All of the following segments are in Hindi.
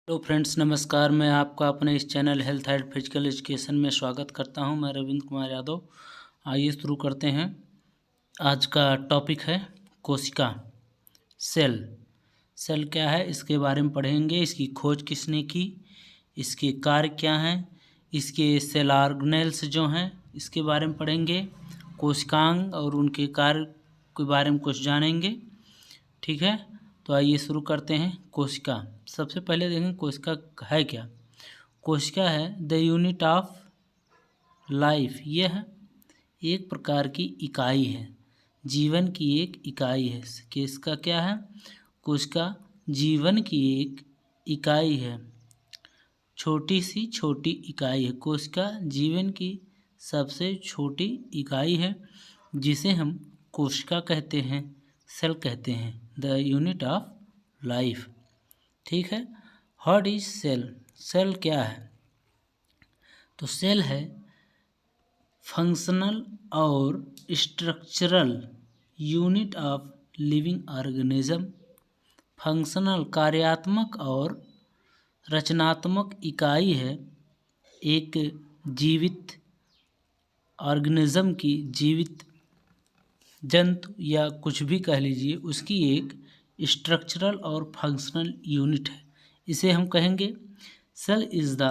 हेलो फ्रेंड्स, नमस्कार। मैं आपका अपने इस channel health and physical education में स्वागत करता हूं। मैं रविंद्र कुमार यादव। आइए शुरू करते हैं। आज का टॉपिक है कोशिका, सेल। सेल क्या है, इसके बारे में पढ़ेंगे। इसकी खोज किसने की, इसके कार्य क्या हैं, इसके सेल ऑर्गेनेल्स जो हैं इसके बारे में पढ़ेंगे। कोशिकांग और उनके कार्य के बारे में कुछ जानेंगे। ठीक है, तो आइए शुरू करते हैं। कोशिका, सबसे पहले देखें कोशिका है क्या। कोशिका है द यूनिट ऑफ लाइफ। यह एक प्रकार की इकाई है, जीवन की एक इकाई है। कि इसका क्या है, कोशिका जीवन की एक इकाई है, छोटी सी छोटी इकाई है। कोशिका जीवन की सबसे छोटी इकाई है, जिसे हम कोशिका कहते हैं, सेल कहते हैं, द यूनिट ऑफ लाइफ। ठीक है। व्हाट इज सेल, सेल क्या है। तो सेल है फंक्शनल और structural unit of living organism. Functional कार्यात्मक और रचनात्मक इकाई है एक जीवित ऑर्गेनिज्म की, जीवित जंतु या कुछ भी कह लीजिए, उसकी एक स्ट्रक्चरल और फंक्शनल यूनिट है। इसे हम कहेंगे cell is the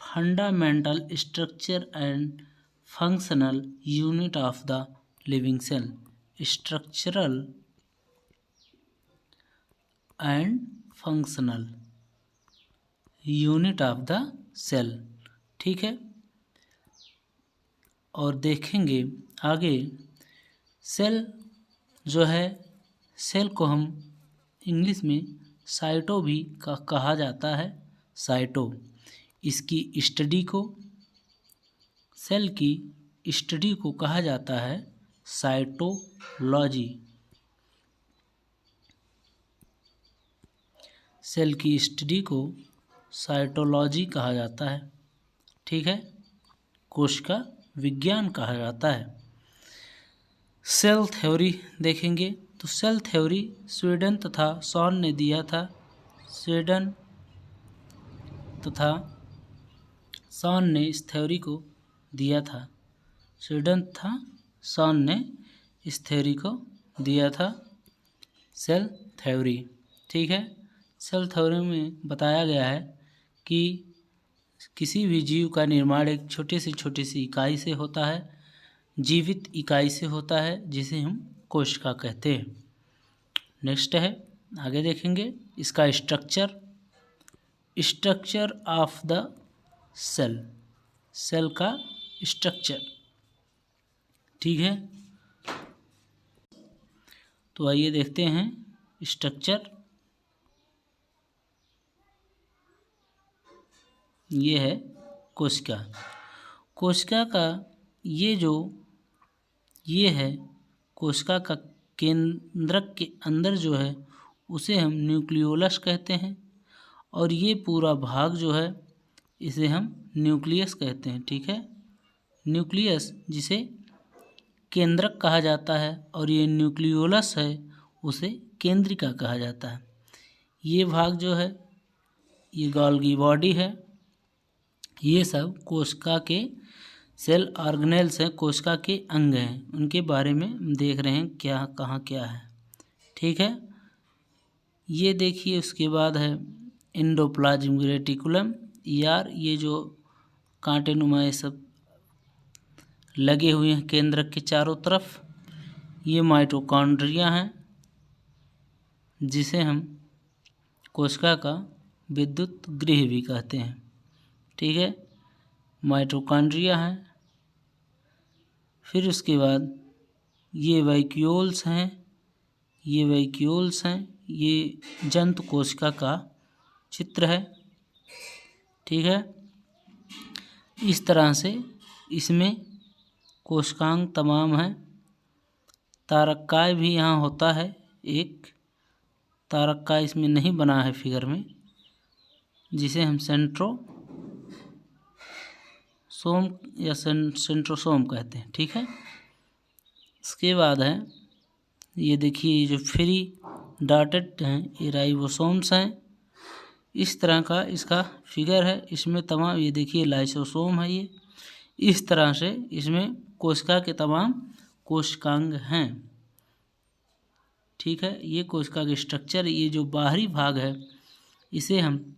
fundamental structure and functional unit of the living cell. Structural and functional unit of the cell. ठीक है, और देखेंगे आगे। सेल जो है, सेल को हम इंग्लिश में साइटो भी कहा जाता है। साइटो, इसकी स्टडी को, सेल की स्टडी को कहा जाता है साइटोलॉजी। सेल की स्टडी को साइटोलॉजी कहा जाता है। ठीक है, कोशिका विज्ञान कहा जाता है। सेल थ्योरी देखेंगे तो सेल थ्योरी स्वीडन तथा सॉन ने दिया था। स्वीडन तथा सॉन ने इस थ्योरी को दिया था। स्वीडन तथा सॉन ने इस थ्योरी को दिया था, सेल थ्योरी। ठीक है, सेल थ्योरी में बताया गया है कि किसी भी जीव का निर्माण एक छोटी सी इकाई से होता है, जीवित इकाई से होता है, जिसे हम कोशिका कहते हैं। नेक्स्ट है, आगे देखेंगे इसका structure. Structure of the cell, cell का स्ट्रक्चर। ठीक है, तो आइए देखते हैं स्ट्रक्चर। ये है कोशिका। कोशिका का ये है कोशिका का केंद्रक के अंदर जो है उसे हम न्यूक्लियोलस कहते हैं, और ये पूरा भाग जो है इसे हम न्यूक्लियस कहते हैं। ठीक है, न्यूक्लियस जिसे केंद्रक कहा जाता है, और ये न्यूक्लियोलस है उसे केंद्रिका कहा जाता है। ये भाग जो है ये गोल्गी बॉडी है। ये सब कोशिका के सेल ऑर्गेनेल्स हैं, कोशिका के अंग हैं। उनके बारे में देख रहे हैं क्या, कहाँ क्या है। ठीक है, ये देखिए। उसके बाद है एंडोप्लाज्मिक रेटिकुलम, यार ये जो कांटे नुमा ये सब लगे हुए हैं केंद्रक के चारों तरफ, ये माइटोकॉन्ड्रिया हैं, जिसे हम कोशिका का विद्युत गृह भी कहते हैं। ठीक है, माइटोकॉन्ड्रिया है। फिर उसके बाद ये वैक्यूल्स हैं, ये वैक्यूल्स हैं। ये जंतु कोशिका का चित्र है। ठीक है, इस तरह से इसमें कोशिकांग तमाम हैं। तारकाय भी यहाँ होता है, एक तारकाय इसमें नहीं बना है फिगर में, जिसे हम सेंट्रोसोम या सेंट्रोसोम कहते हैं। ठीक है, इसके बाद है ये देखिए, ये जो फ्री डॉटेड हैं ये राइबोसोम्स हैं। इस तरह का इसका फिगर है। इसमें तमाम, ये देखिए लाइसोसोम है ये। इस तरह से इसमें कोशिका के तमाम कोशिकांग हैं। ठीक है, ये कोशिका के स्ट्रक्चर, ये जो बाहरी भाग है इसे हम,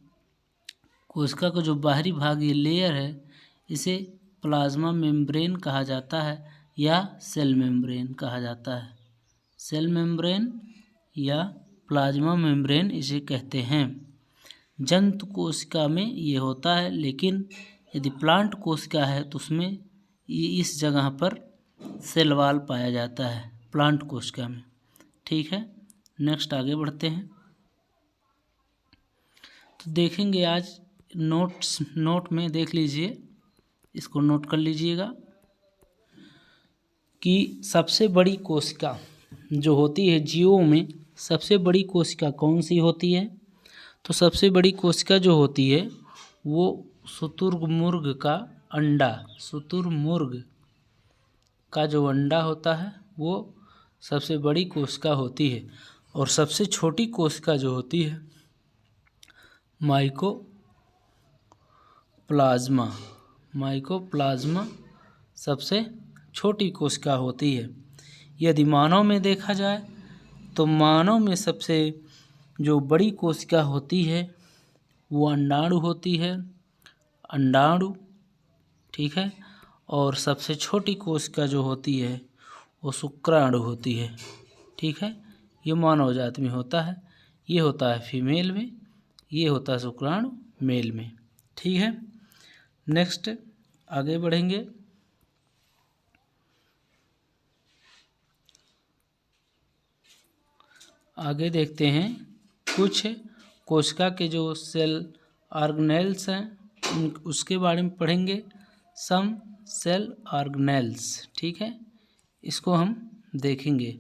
कोशिका का जो बाहरी भाग ये लेयर है, इसे प्लाज्मा मेम्ब्रेन कहा जाता है या सेल मेम्ब्रेन कहा जाता है। सेल मेम्ब्रेन या प्लाज्मा मेम्ब्रेन इसे कहते हैं। जंतु कोशिका में ये होता है, लेकिन यदि प्लांट कोशिका है तो उसमें ये इस जगह पर सेल वॉल पाया जाता है, प्लांट कोशिका में। ठीक है, नेक्स्ट आगे बढ़ते हैं। तो देखेंगे आज नोट में देख लीजिए, इसको नोट कर लीजिएगा कि सबसे बड़ी कोशिका जो होती है जीवों में, सबसे बड़ी कोशिका कौन सी होती है? तो सबसे बड़ी कोशिका जो होती है वो शुतुरमुर्ग का अंडा, शुतुरमुर्ग का जो अंडा होता है वो सबसे बड़ी कोशिका होती है। और सबसे छोटी कोशिका जो होती है माइकोप्लाज्मा सबसे छोटी कोशिका होती है। यदि मानव में देखा जाए तो मानव में सबसे जो बड़ी कोशिका होती है वो अंडाणु होती है, अंडाणु। ठीक है, और सबसे छोटी कोशिका जो होती है वो शुक्राणु होती है। ठीक है, ये मानव जाति में होता है, ये होता है फीमेल में, ये होता है शुक्राणु मेल में। ठीक है, नेक्स्ट आगे बढ़ेंगे। आगे देखते हैं कुछ कोशिका के जो सेल ऑर्गेनेल्स हैं उसके बारे में पढ़ेंगे। सम सेल ऑर्गेनेल्स, ठीक है, इसको हम देखेंगे।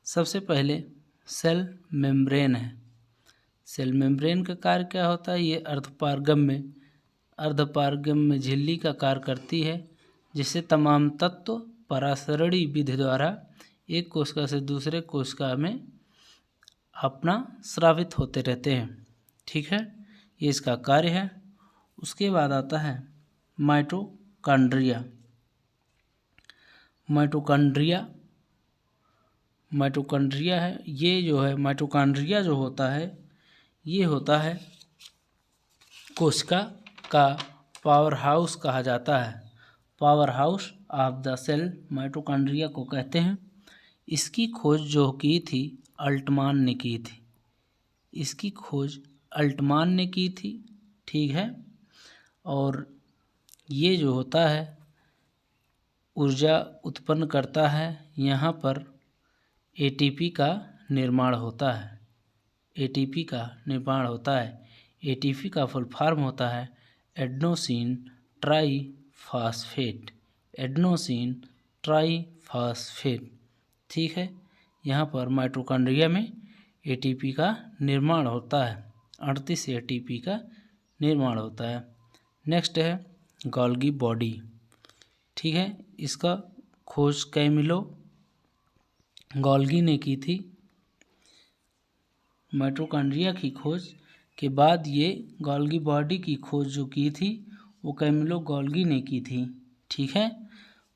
सबसे पहले सेल मेम्ब्रेन है। सेल मेम्ब्रेन का कार्य क्या होता है? ये अर्धपारगम्य झिल्ली का कार्य करती है, जिससे तमाम तत्व परासरणी विधि द्वारा एक कोशिका से दूसरे कोशिका में अपना स्रावित होते रहते हैं। ठीक है, ये इसका कार्य है। उसके बाद आता है माइटोकॉन्ड्रिया। माइटोकॉन्ड्रिया है, ये जो है माइटोकॉन्ड्रिया जो होता है ये होता है कोशिका का पावर हाउस कहा जाता है। Power house of the cell mitochondria को कहते हैं। इसकी खोज जो की थी अल्टमान ने की थी। इसकी खोज अल्टमान ने की थी। ठीक है, और ये जो होता है ऊर्जा उत्पन्न करता है। यहाँ पर एटीपी का निर्माण होता है। एटीपी का निर्माण होता है। एटीपी का फुल फॉर्म होता है एडेनोसिन ट्राईफॉस्फेट। Adenosine triphosphate. ठीक है, यहाँ पर माइटोकॉन्ड्रिया में एटीपी का निर्माण होता है। 38 एटीपी का निर्माण होता है। नेक्स्ट है गोल्गी बॉडी। ठीक है, इसका खोज कैमिलो गोल्गी ने की थी। माइटोकॉन्ड्रिया की खोज के बाद ये गोल्गी बॉडी की खोज जो की थी वो कैमिलो गोल्गी ने की थी। ठीक है,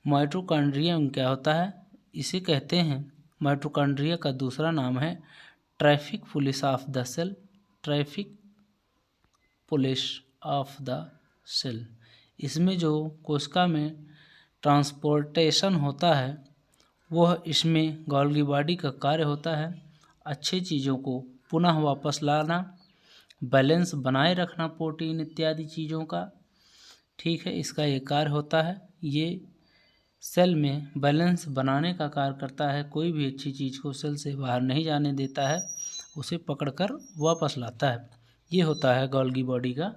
माइटोकॉन्ड्रिया में क्या होता है? इसे कहते हैं, माइटोकॉन्ड्रिया का दूसरा नाम है traffic police of the cell. Traffic police of the cell. इसमें जो कोशिका में ट्रांसपोर्टेशन होता है वह इसमें गोल्गी बॉडी का कार्य होता है। अच्छी चीज़ों को पुनः वापस लाना, बैलेंस बनाए रखना प्रोटीन इत्यादि चीज़ों का। ठीक है, इसका ये कार्य होता है। ये सेल में बैलेंस बनाने का कार्य करता है। कोई भी अच्छी चीज़ को सेल से बाहर नहीं जाने देता है, उसे पकड़कर वापस लाता है। ये होता है गोल्गी बॉडी का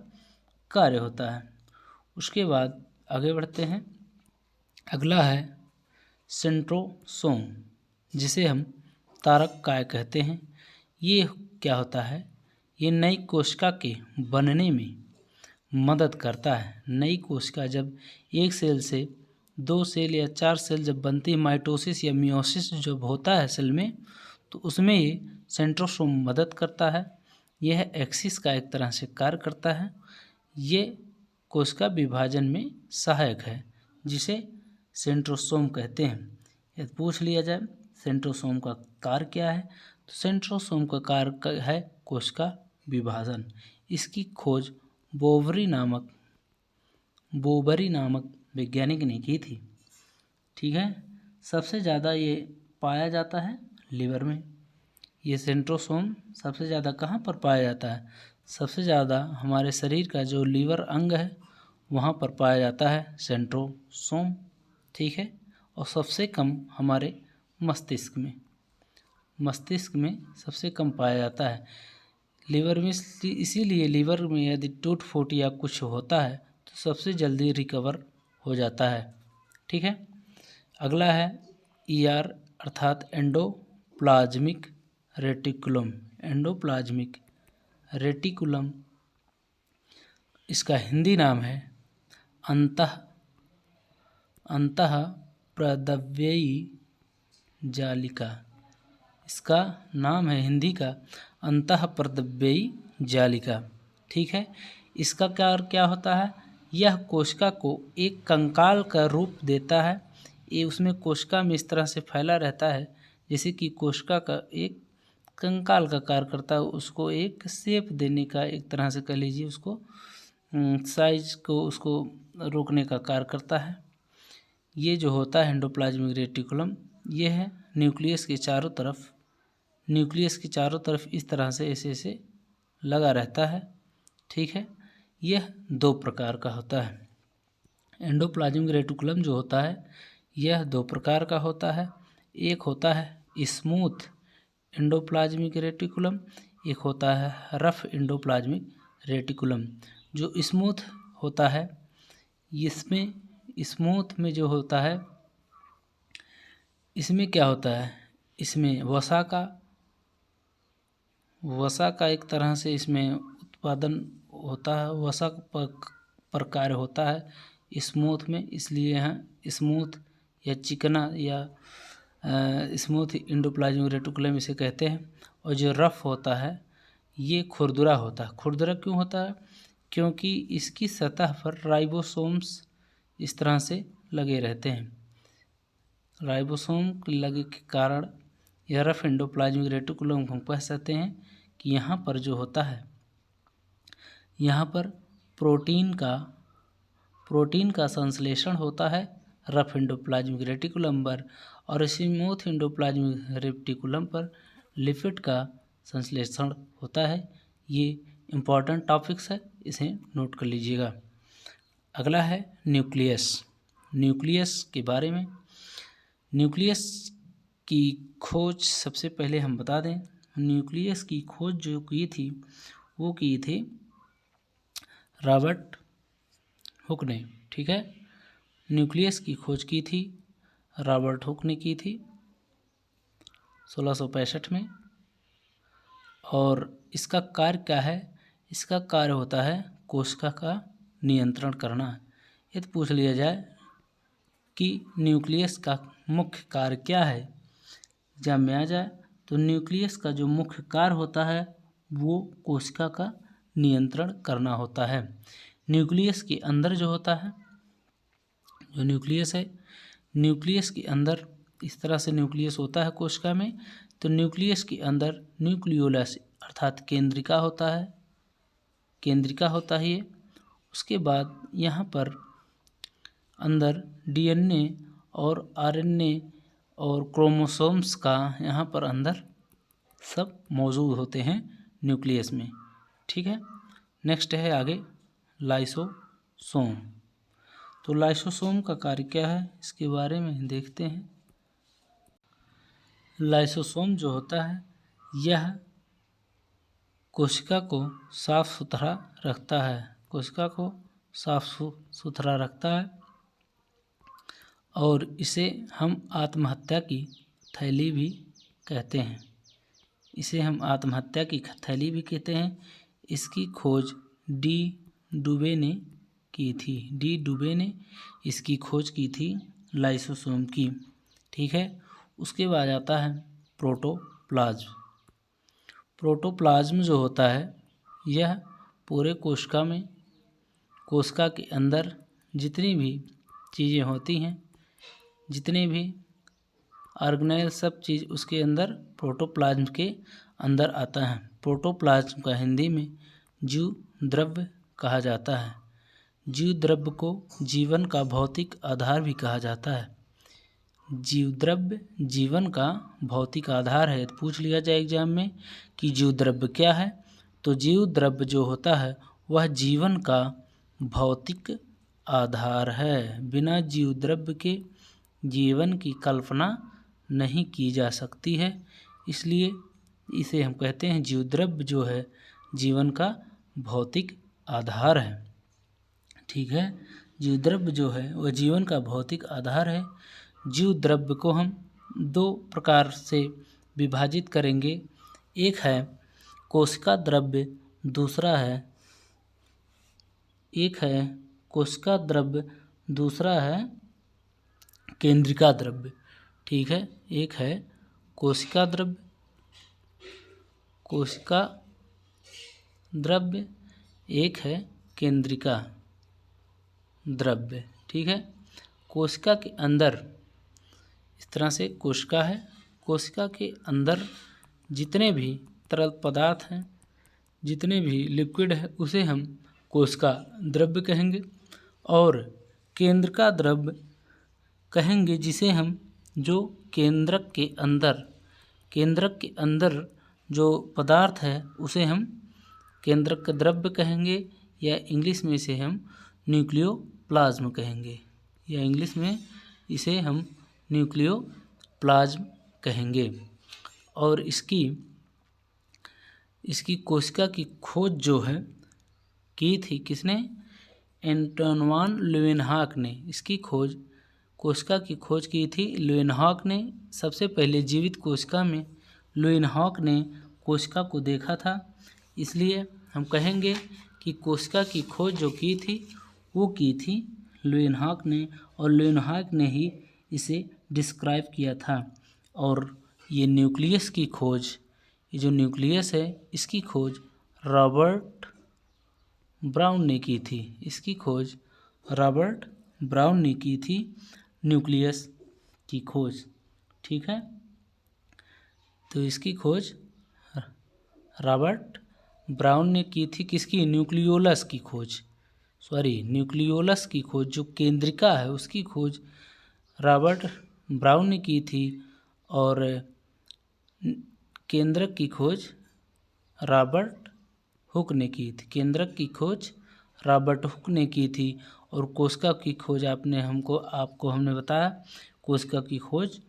कार्य होता है। उसके बाद आगे बढ़ते हैं। अगला है सेंट्रोसोम, जिसे हम तारक काय कहते हैं। ये क्या होता है? ये नई कोशिका के बनने में मदद करता है। नई कोशिका जब एक सेल से 2 सेल या 4 सेल जब बनती है, माइटोसिस या मियोसिस जब होता है सेल में, तो उसमें ये सेंट्रोसोम मदद करता है। यह एक्सिस का एक तरह से कार्य करता है। ये कोशिका विभाजन में सहायक है, जिसे सेंट्रोसोम कहते हैं। यदि पूछ लिया जाए सेंट्रोसोम का कार्य क्या है, तो सेंट्रोसोम का कार्य है कोशिका विभाजन। इसकी खोज बोवरी नामक वैज्ञानिक ने की थी। ठीक है, सबसे ज़्यादा ये पाया जाता है लीवर में। ये सेंट्रोसोम सबसे ज़्यादा कहाँ पर पाया जाता है? सबसे ज़्यादा हमारे शरीर का जो लीवर अंग है वहाँ पर पाया जाता है सेंट्रोसोम। ठीक है, और सबसे कम हमारे मस्तिष्क में सबसे कम पाया जाता है लीवर में। इसीलिए लीवर में यदि टूट फूट या कुछ होता है तो सबसे जल्दी रिकवर हो जाता है। ठीक है, अगला है ER अर्थात एंडोप्लाज्मिक रेटिकुलम। एंडोप्लाज्मिक रेटिकुलम इसका हिंदी नाम है अंतःप्रद्रव्यी जालिका। इसका नाम है हिंदी का अंतःप्रद्रव्यी जालिका। ठीक है, इसका कार्य क्या होता है? यह कोशिका को एक कंकाल का रूप देता है। ये उसमें कोशिका में इस तरह से फैला रहता है जैसे कि कोशिका का एक कंकाल का कार्य करता है। उसको एक शेप देने का, एक तरह से कह लीजिए उसको साइज को उसको रोकने का कार्य करता है। ये जो होता है एंडोप्लाज्मिक रेटिकुलम, ये है न्यूक्लियस के चारों तरफ इस तरह से ऐसे लगा रहता है। ठीक है, यह 2 प्रकार का होता है। एंडोप्लाज्मिक रेटिकुलम जो होता है यह 2 प्रकार का होता है। एक होता है स्मूथ एंडोप्लाज्मिक रेटिकुलम, एक होता है रफ एंडोप्लाज्मिक रेटिकुलम। जो स्मूथ होता है, इसमें स्मूथ में जो होता है, इसमें क्या होता है? इसमें वसा का एक तरह से इसमें उत्पादन होता है, वसा पर कार्य होता है स्मूथ में। इसलिए यहाँ स्मूथ या चिकना या स्मूथ एंडोप्लाज्मिक रेटिकुलम इसे कहते हैं। और जो रफ होता है ये खुरदुरा होता है। खुरदुरा क्यों होता है? क्योंकि इसकी सतह पर राइबोसोम्स इस तरह से लगे रहते हैं। राइबोसोम लगे के कारण यह रफ एंडोप्लाज्मिक रेटिकुलम हम कह सकते हैं कि यहाँ पर जो होता है, यहाँ पर प्रोटीन का संश्लेषण होता है रफ एंडोप्लाज्मिक रेटिकुलम पर, और स्मूथ एंडोप्लाज्मिक रेटिकुलम पर लिपिड का संश्लेषण होता है। ये इम्पॉर्टेंट टॉपिक्स है, इसे नोट कर लीजिएगा। अगला है न्यूक्लियस के बारे में। न्यूक्लियस की खोज सबसे पहले हम बता दें, न्यूक्लियस की खोज जो की थी वो की थी रॉबर्ट हुक ने। ठीक है, न्यूक्लियस की खोज की थी रॉबर्ट हुक ने की थी 1665 में। और इसका कार्य क्या है? इसका कार्य होता है कोशिका का नियंत्रण करना। यदि पूछ लिया जाए कि न्यूक्लियस का मुख्य कार्य क्या है, जब में आ जाए तो न्यूक्लियस का जो मुख्य कार्य होता है वो कोशिका का नियंत्रण करना होता है। न्यूक्लियस के अंदर जो होता है, जो न्यूक्लियस है, न्यूक्लियस के अंदर इस तरह से न्यूक्लियस होता है कोशिका में। तो न्यूक्लियस के अंदर न्यूक्लियोलस अर्थात केंद्रिका होता है ये। उसके बाद यहाँ पर अंदर DNA और RNA और क्रोमोसोम्स का यहाँ पर अंदर सब मौजूद होते हैं न्यूक्लियस में। ठीक है, नेक्स्ट है आगे लाइसोसोम। तो लाइसोसोम का कार्य क्या है इसके बारे में देखते हैं। लाइसोसोम जो होता है यह कोशिका को साफ सुथरा रखता है, और इसे हम आत्महत्या की थैली भी कहते हैं। इसकी खोज डी डुबे ने इसकी खोज की थी लाइसोसोम की। ठीक है, उसके बाद आता है प्रोटोप्लाज्म जो होता है यह पूरे कोशिका के अंदर जितनी भी चीज़ें होती हैं, जितने भी ऑर्गेनेल, सब चीज़ उसके अंदर प्रोटोप्लाज्म के अंदर आता है। प्रोटोप्लाज्म का हिंदी में जीव द्रव्य कहा जाता है। जीव द्रव्य को जीवन का भौतिक आधार भी कहा जाता है। जीव द्रव्य जीवन का भौतिक आधार है। तो पूछ लिया जाए एग्जाम में कि जीव द्रव्य क्या है, तो जीव द्रव्य जो होता है वह जीवन का भौतिक आधार है। बिना जीव द्रव्य के जीवन की कल्पना नहीं की जा सकती है, इसलिए इसे हम कहते हैं जीव द्रव्य जो है जीवन का भौतिक आधार है। ठीक है, जीव द्रव्य जो है वह जीवन का भौतिक आधार है। जीव द्रव्य को हम दो प्रकार से विभाजित करेंगे, एक है कोशिका द्रव्य, दूसरा है केंद्रिका द्रव्य। ठीक है, एक है कोशिका द्रव्य, एक है केंद्रिका द्रव्य। ठीक है, कोशिका के अंदर इस तरह से कोशिका है, कोशिका के अंदर जितने भी तरल पदार्थ हैं, जितने भी लिक्विड है उसे हम कोशिका द्रव्य कहेंगे, और केंद्रिका द्रव्य कहेंगे जिसे हम जो केंद्रक के अंदर जो पदार्थ है उसे हम केंद्रक द्रव्य कहेंगे, या इंग्लिश में इसे हम न्यूक्लियोप्लाज्म कहेंगे, और इसकी कोशिका की खोज जो है की थी किसने? एंटोन वान ल्यूवेनहॉक ने। कोशिका की खोज की थी ल्यूवेनहॉक ने। सबसे पहले जीवित कोशिका में ल्यूवेनहॉक ने कोशिका को देखा था, इसलिए हम कहेंगे कि कोशिका की खोज जो की थी वो की थी ल्यूवेनहॉक ने, और ल्यूवेनहॉक ने ही इसे डिस्क्राइब किया था। और ये न्यूक्लियस की खोज, ये जो न्यूक्लियस है इसकी खोज रॉबर्ट ब्राउन ने की थी, न्यूक्लियस की खोज। ठीक है, तो इसकी खोज रॉबर्ट ब्राउन ने की थी, किसकी? न्यूक्लियोलस की खोज जो केंद्रिका है उसकी खोज रॉबर्ट ब्राउन ने की थी, और केंद्रक की खोज रॉबर्ट हुक ने की थी, और कोशिका की खोज आपको हमने बताया, कोशिका की खोज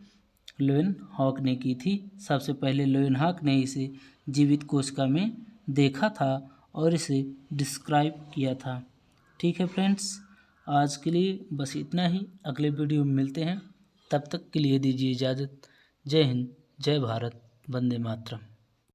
ल्यूवेनहॉक ने की थी। सबसे पहले ल्यूवेनहॉक ने इसे जीवित कोशिका में देखा था और इसे डिस्क्राइब किया था। ठीक है फ्रेंड्स, आज के लिए बस इतना ही। अगले वीडियो में मिलते हैं, तब तक के लिए दीजिए इजाज़त। जय हिंद, जय भारत, वंदे मातरम।